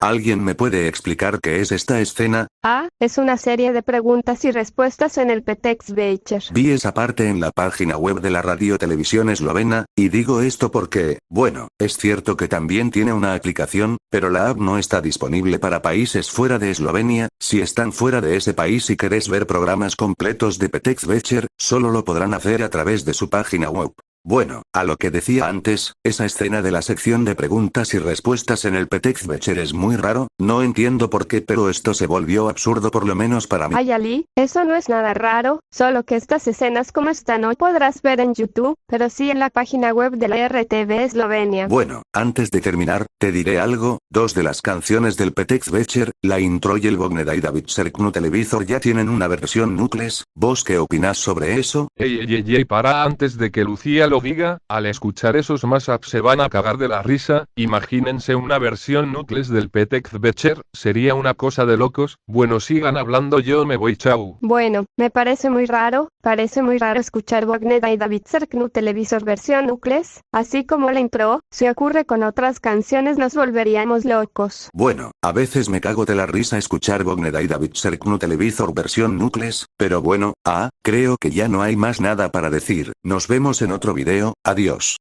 ¿Alguien me puede explicar qué es esta escena? Es una serie de preguntas y respuestas en el Petex Becher. Vi esa parte en la página web de la radio-televisión eslovena, y digo esto porque, bueno, es cierto que también tiene una aplicación, pero la app no está disponible para países fuera de Eslovenia. Si están fuera de ese país y querés ver programas completos de Petex Becher, solo lo podrán hacer a través de su página web. Bueno, a lo que decía antes, esa escena de la sección de preguntas y respuestas en el Petex Becher es muy raro, no entiendo por qué, pero esto se volvió absurdo, por lo menos para mí. Ay, Ali, eso no es nada raro, solo que estas escenas como esta no podrás ver en YouTube, pero sí en la página web de la RTV Eslovenia. Bueno, antes de terminar, te diré algo, dos de las canciones del Petex Becher, la intro y el Bognedai David Serknu Televisor ya tienen una versión Nucles. ¿Vos qué opinás sobre eso? Ey, para antes de que Lucía lo diga, al escuchar esos mashups se van a cagar de la risa. Imagínense una versión Nucles del Petex Becher, sería una cosa de locos. Bueno, sigan hablando, yo me voy, chau. Bueno, me parece muy raro escuchar Bognedai David Serknu Televisor versión Nucles, así como la intro. Si ocurre con otras canciones nos volveríamos locos. Bueno, a veces me cago de la risa escuchar Bognedai David Serknu Televisor versión Nucles, pero bueno, creo que ya no hay más nada para decir. Nos vemos en otro video, adiós.